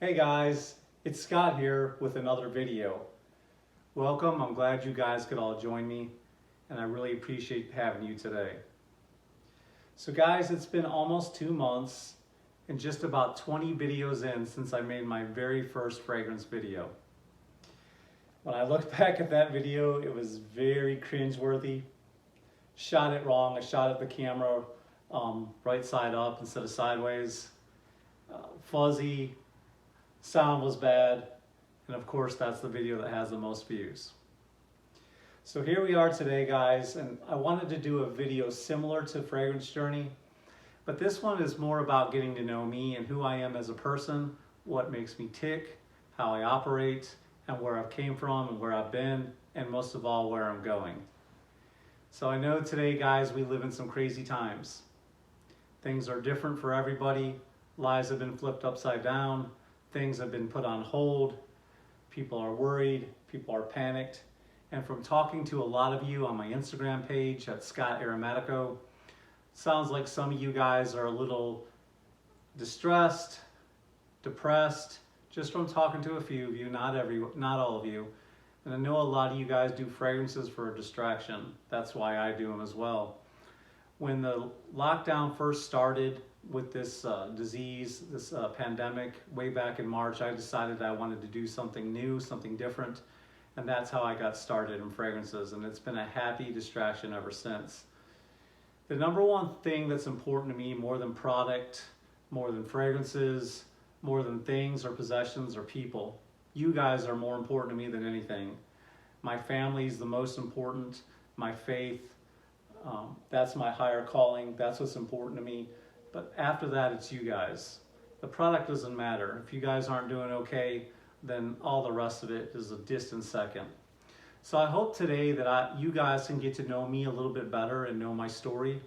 Hey guys, it's Scott here with another video. Welcome, I'm glad you guys could all join me and I really appreciate having you today. So guys, it's been almost 2 months and just about 20 videos in since I made my very first fragrance video. When I look back at that video, it was very cringeworthy. Shot it wrong, I shot at the camera right side up instead of sideways. Fuzzy. Sound was bad, and of course that's the video that has the most views. So here we are today guys, and I wanted to do a video similar to Fragrance Journey, but this one is more about getting to know me and who I am as a person, what makes me tick, how I operate, and where I've came from and where I've been, and most of all where I'm going. So I know today guys, we live in some crazy times. Things are different for everybody, lives have been flipped upside down, things have been put on hold, people are worried, people are panicked, and from talking to a lot of you on my Instagram page at Scott Aromatico, sounds like some of you guys are a little distressed, depressed, just from talking to a few of you, not all of you. And I know a lot of you guys do fragrances for a distraction. That's why I do them as well. When the lockdown first started with this disease, this pandemic, way back in March, I decided I wanted to do something new, something different, and that's how I got started in fragrances, and it's been a happy distraction ever since. The number one thing that's important to me, more than product, more than fragrances, more than things or possessions or people, you guys are more important to me than anything. My family is the most important, my faith, that's my higher calling, that's what's important to me. But after that, it's you guys. The product doesn't matter. If you guys aren't doing okay, then all the rest of it is a distant second. So I hope today that you guys can get to know me a little bit better and know my story.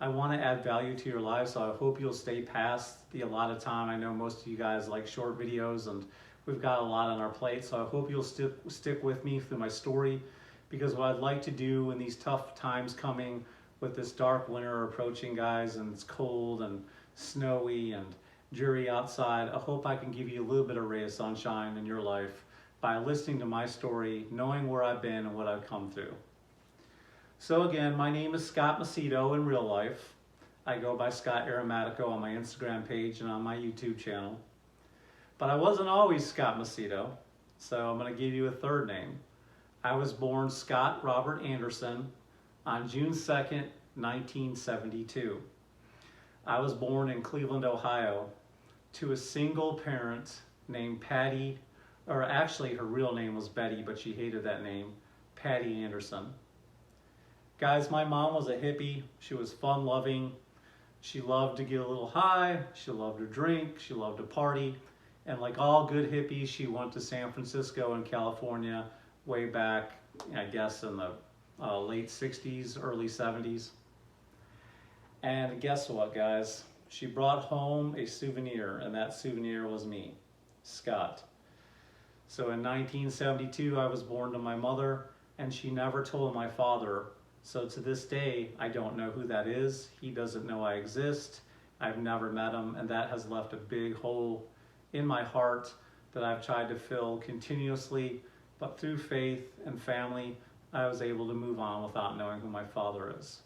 I want to add value to your life, so I hope you'll stay past the allotted time. I know most of you guys like short videos, and we've got a lot on our plate, so I hope you'll stick with me through my story, because what I'd like to do in these tough times coming, with this dark winter approaching guys, and it's cold and snowy and dreary outside, I hope I can give you a little bit of ray of sunshine in your life by listening to my story, knowing where I've been and what I've come through. So again, my name is Scott Macedo in real life. I go by Scott Aromatico on my Instagram page and on my YouTube channel. But I wasn't always Scott Macedo, so I'm going to give you a third name. I was born Scott Robert Anderson on June 2nd, 1972. I was born in Cleveland, Ohio, to a single parent named Patty, or actually her real name was Betty, but she hated that name, Patty Anderson. Guys, my mom was a hippie. She was fun-loving. She loved to get a little high. She loved to drink. She loved to party. And like all good hippies, she went to San Francisco and California way back, I guess, in the late 60s, early 70s. And guess what, guys? She brought home a souvenir, and that souvenir was me, Scott. So in 1972, I was born to my mother, and she never told my father. So to this day, I don't know who that is. He doesn't know I exist. I've never met him, and that has left a big hole in my heart that I've tried to fill continuously, but through faith and family, I was able to move on without knowing who my father is.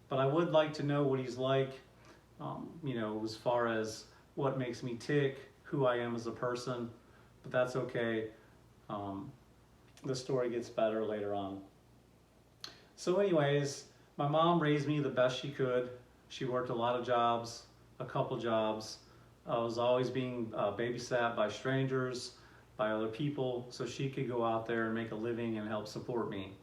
But I would like to know what he's like, as far as what makes me tick, who I am as a person, but that's okay. The story gets better later on. So anyways, my mom raised me the best she could. She worked a lot of jobs, a couple jobs. I was always being babysat by strangers, by other people, so she could go out there and make a living and help support me.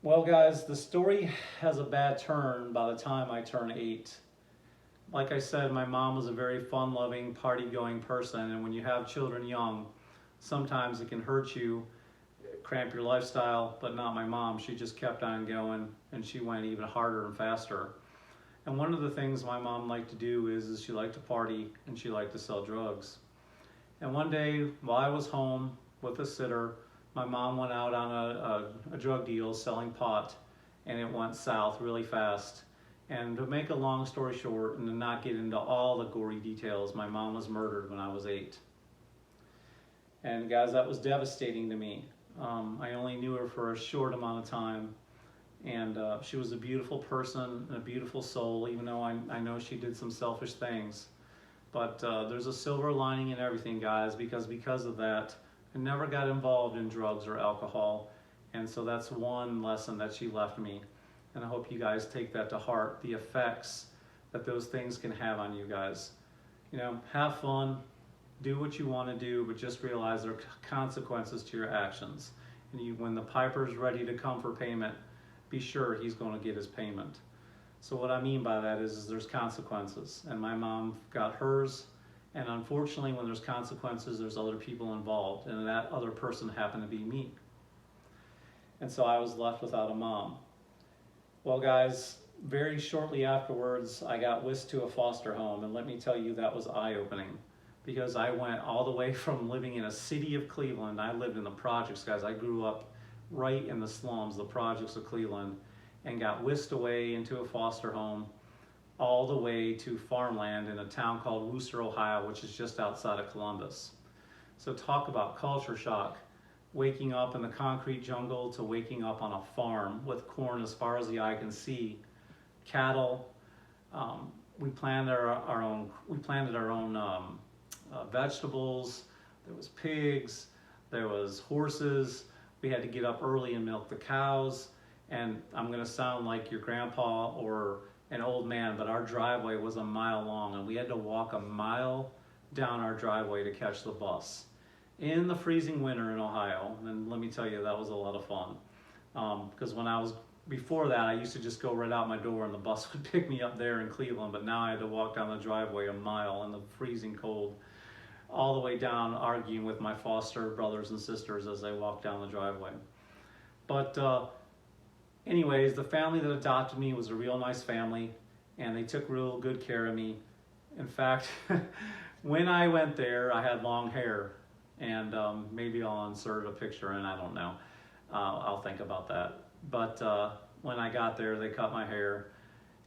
Well guys, the story has a bad turn by the time I turn 8. Like I said, my mom was a very fun-loving, party-going person, and when you have children young, sometimes it can hurt you, cramp your lifestyle, but not my mom. She just kept on going, and she went even harder and faster. And one of the things my mom liked to do is she liked to party, and she liked to sell drugs. And one day, while I was home with a sitter, my mom went out on a drug deal selling pot, and it went south really fast. And to make a long story short and to not get into all the gory details, my mom was murdered when I was 8. And guys, that was devastating to me. I only knew her for a short amount of time, and she was a beautiful person and a beautiful soul, even though I know she did some selfish things. But there's a silver lining in everything, guys, because of that, I never got involved in drugs or alcohol, and so that's one lesson that she left me. And I hope you guys take that to heart, the effects that those things can have on you guys. You know, have fun, do what you want to do, but just realize there are consequences to your actions. And when the piper's ready to come for payment, be sure he's going to get his payment. So what I mean by that is there's consequences. And my mom got hers, and unfortunately when there's consequences, there's other people involved, and that other person happened to be me. And so I was left without a mom. Well, guys, very shortly afterwards, I got whisked to a foster home, and let me tell you, that was eye-opening, because I went all the way from living in a city of Cleveland. I lived in the projects, guys. I grew up right in the slums, the projects of Cleveland, and got whisked away into a foster home, all the way to farmland in a town called Wooster, Ohio, which is just outside of Columbus. So talk about culture shock. Waking up in the concrete jungle to waking up on a farm with corn as far as the eye can see, cattle. We planted our own vegetables. There was pigs. There was horses. We had to get up early and milk the cows. And I'm going to sound like your grandpa or an old man, but our driveway was a mile long, and we had to walk a mile down our driveway to catch the bus in the freezing winter in Ohio. And let me tell you, that was a lot of fun. Because before that, I used to just go right out my door and the bus would pick me up there in Cleveland, but now I had to walk down the driveway a mile in the freezing cold, all the way down, arguing with my foster brothers and sisters as they walked down the driveway. But anyways, the family that adopted me was a real nice family, and they took real good care of me. In fact, when I went there, I had long hair. And maybe I'll insert a picture in, I don't know. I'll think about that. But when I got there, they cut my hair,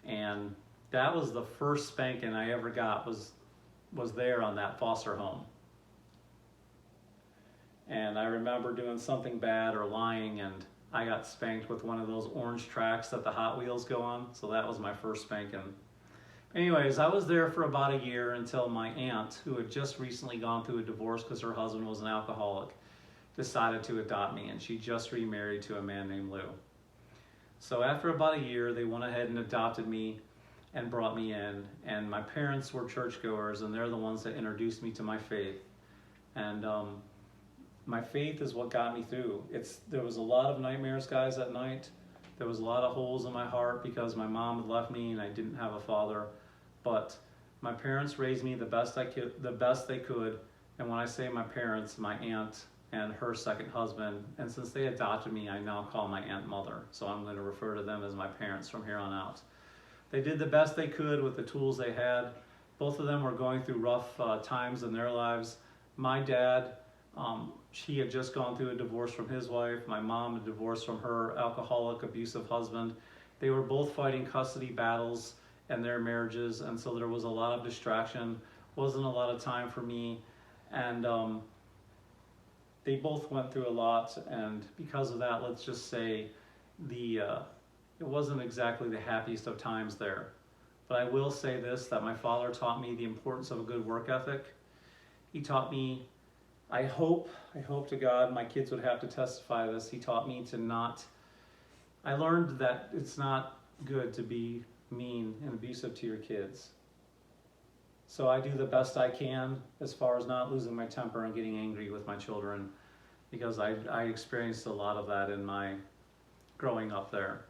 and that was the first spanking I ever got was there on that foster home. And I remember doing something bad or lying, and I got spanked with one of those orange tracks that the Hot Wheels go on. So that was my first spanking. Anyways, I was there for about a year until my aunt, who had just recently gone through a divorce because her husband was an alcoholic, decided to adopt me, and she just remarried to a man named Lou. So after about a year, they went ahead and adopted me and brought me in, and my parents were churchgoers, and they're the ones that introduced me to my faith. And my faith is what got me through. There was a lot of nightmares, guys, at night. There was a lot of holes in my heart because my mom had left me and I didn't have a father. But my parents raised me the best they could. And when I say my parents, my aunt and her second husband. And since they adopted me, I now call my aunt mother. So I'm going to refer to them as my parents from here on out. They did the best they could with the tools they had. Both of them were going through rough times in their lives. My dad, she had just gone through a divorce from his wife. My mom, a divorce from her alcoholic, abusive husband. They were both fighting custody battles in their marriages, and so there was a lot of distraction. Wasn't a lot of time for me, and they both went through a lot. And because of that, let's just say it wasn't exactly the happiest of times there. But I will say this: that my father taught me the importance of a good work ethic. He taught me. I hope to God my kids would have to testify to this. He taught me I learned that it's not good to be mean and abusive to your kids. So I do the best I can as far as not losing my temper and getting angry with my children, because I experienced a lot of that in my growing up there.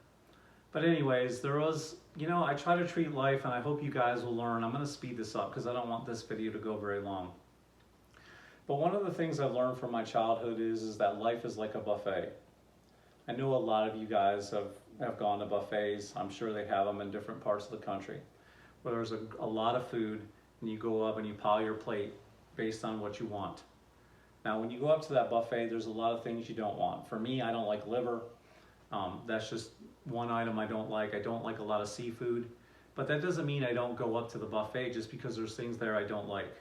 But anyways, I try to treat life, and I hope you guys will learn. I'm going to speed this up because I don't want this video to go very long. But one of the things I've learned from my childhood is that life is like a buffet. I know a lot of you guys have gone to buffets. I'm sure they have them in different parts of the country, where there's a lot of food, and you go up and you pile your plate based on what you want. Now, when you go up to that buffet, there's a lot of things you don't want. For me, I don't like liver. That's just one item I don't like. I don't like a lot of seafood. But that doesn't mean I don't go up to the buffet just because there's things there I don't like.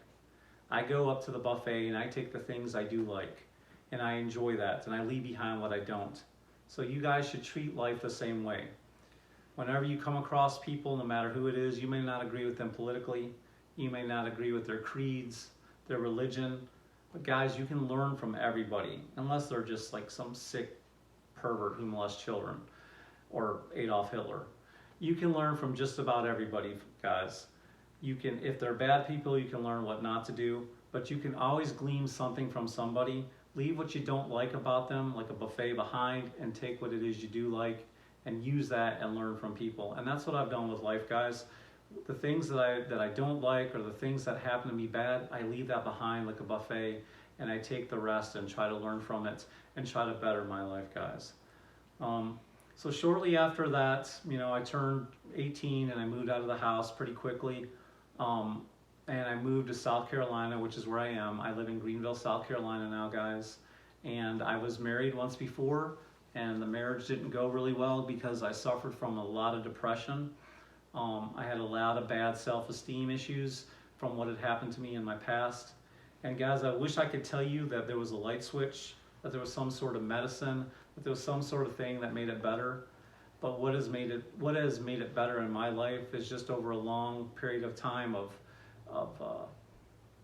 I go up to the buffet and I take the things I do like, and I enjoy that, and I leave behind what I don't. So you guys should treat life the same way. Whenever you come across people, no matter who it is, you may not agree with them politically, you may not agree with their creeds, their religion, but guys, you can learn from everybody, unless they're just like some sick pervert who molests children, or Adolf Hitler. You can learn from just about everybody, guys. You can, if they're bad people, you can learn what not to do, but you can always glean something from somebody. Leave what you don't like about them, like a buffet, behind, and take what it is you do like, and use that and learn from people. And that's what I've done with life, guys. The things that I don't like, or the things that happen to me bad, I leave that behind like a buffet, and I take the rest and try to learn from it and try to better my life, guys. So shortly after that, you know, I turned 18 and I moved out of the house pretty quickly. And I moved to South Carolina, which is where I am. I live in Greenville, South Carolina now, guys. And I was married once before, and the marriage didn't go really well because I suffered from a lot of depression. I had a lot of bad self-esteem issues from what had happened to me in my past. And guys, I wish I could tell you that there was a light switch, that there was some sort of medicine, that there was some sort of thing that made it better. But what has made it better in my life is just over a long period of time of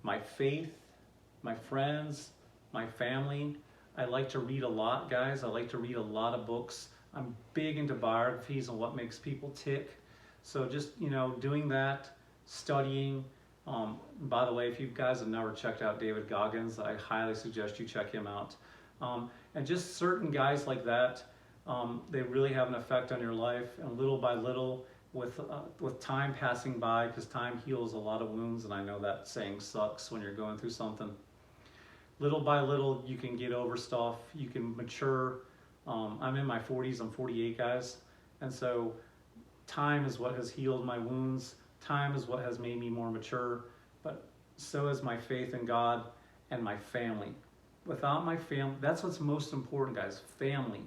my faith, my friends, my family. I like to read a lot, guys. I like to read a lot of books. I'm big into biographies and what makes people tick. So just, you know, doing that, studying. By the way, if you guys have never checked out David Goggins, I highly suggest you check him out. And just certain guys like that, they really have an effect on your life, and little by little, with time passing by, because time heals a lot of wounds, and I know that saying sucks when you're going through something. Little by little, you can get over stuff, you can mature. I'm in my 40s, I'm 48, guys, and so time is what has healed my wounds, time is what has made me more mature, but so is my faith in God and my family. Without my family, that's what's most important, guys. Family,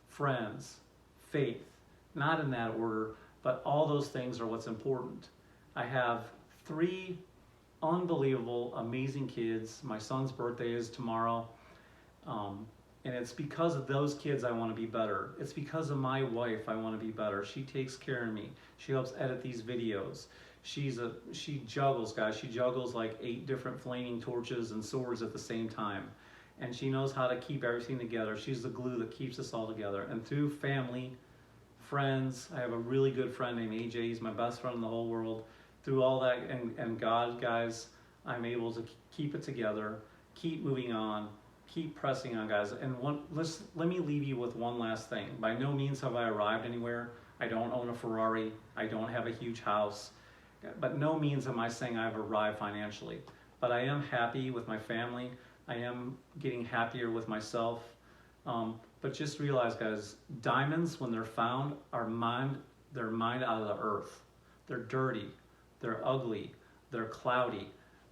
friends, faith, not in that order, but all those things are what's important. I have 3 unbelievable, amazing kids. My son's birthday is tomorrow, and it's because of those kids I want to be better. It's because of my wife I want to be better. She takes care of me. She helps edit these videos. She juggles, guys. She juggles like 8 different flaming torches and swords at the same time. And she knows how to keep everything together. She's the glue that keeps us all together. And through family, friends, I have a really good friend named AJ. He's my best friend in the whole world. Through all that and God, guys, I'm able to keep it together, keep moving on, keep pressing on, guys. And let me leave you with one last thing. By no means have I arrived anywhere. I don't own a Ferrari. I don't have a huge house. But no means am I saying I've arrived financially. But I am happy with my family. I am getting happier with myself. But just realize, guys, diamonds, when they're found, they're mined out of the earth. They're dirty, they're ugly, they're cloudy.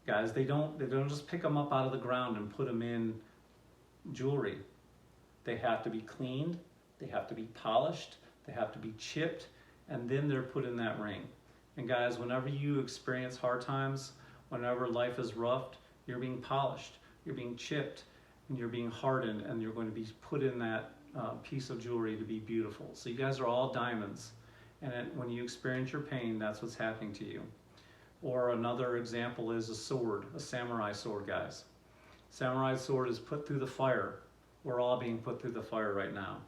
Guys, they don't just pick them up out of the ground and put them in jewelry. They have to be cleaned, they have to be polished, they have to be chipped, and then they're put in that ring. And guys, whenever you experience hard times, whenever life is rough, you're being polished, you're being chipped, and you're being hardened, and you're going to be put in that piece of jewelry to be beautiful. So you guys are all diamonds, and when you experience your pain, that's what's happening to you. Or another example is a sword, a samurai sword, guys. Samurai sword is put through the fire. We're all being put through the fire right now.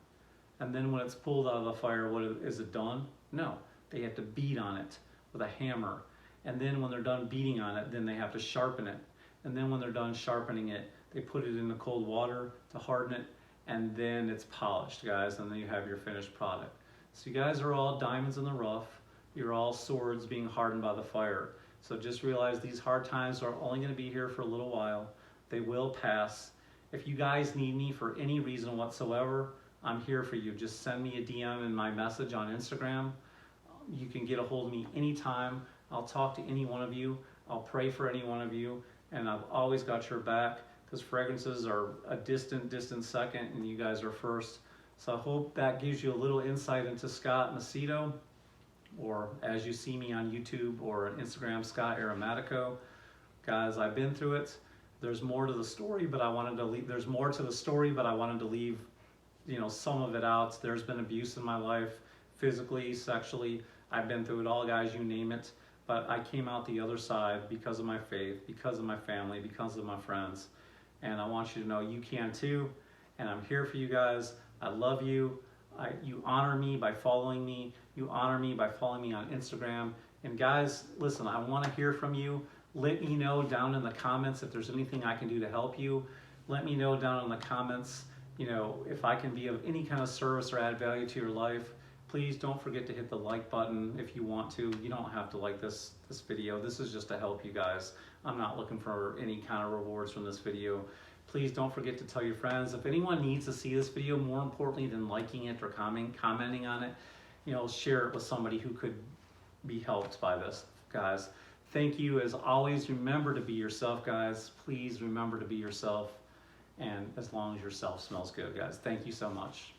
And then when it's pulled out of the fire, is it done? No, they have to beat on it with a hammer. And then when they're done beating on it, then they have to sharpen it. And then when they're done sharpening it, they put it in the cold water to harden it, and then it's polished, guys, and then you have your finished product. So you guys are all diamonds in the rough. You're all swords being hardened by the fire. So just realize these hard times are only going to be here for a little while. They will pass. If you guys need me for any reason whatsoever, I'm here for you. Just send me a DM in my message on Instagram. You can get a hold of me anytime. I'll talk to any one of you. I'll pray for any one of you. And I've always got your back, because fragrances are a distant second, and you guys are first. So I hope that gives you a little insight into Scott Macedo. or as you see me on YouTube or on Instagram, Scott Aromatico. Guys, I've been through it. There's more to the story, but I wanted to leave. There's more to the story, but I wanted to leave, you know, some of it out. There's been abuse in my life, physically, sexually. I've been through it all, guys. You name it. But I came out the other side because of my faith, because of my family, because of my friends. And I want you to know you can too. And I'm here for you guys. I love you. You honor me by following me. You honor me by following me on Instagram. And guys, listen, I want to hear from you. Let me know down in the comments if there's anything I can do to help you. Let me know down in the comments, you know, if I can be of any kind of service or add value to your life. Please don't forget to hit the like button if you want to. You don't have to like this video. This is just to help you guys. I'm not looking for any kind of rewards from this video. Please don't forget to tell your friends. If anyone needs to see this video, more importantly than liking it or commenting on it, you know, share it with somebody who could be helped by this, guys. Thank you. As always, remember to be yourself, guys. Please remember to be yourself. And as long as yourself smells good, guys. Thank you so much.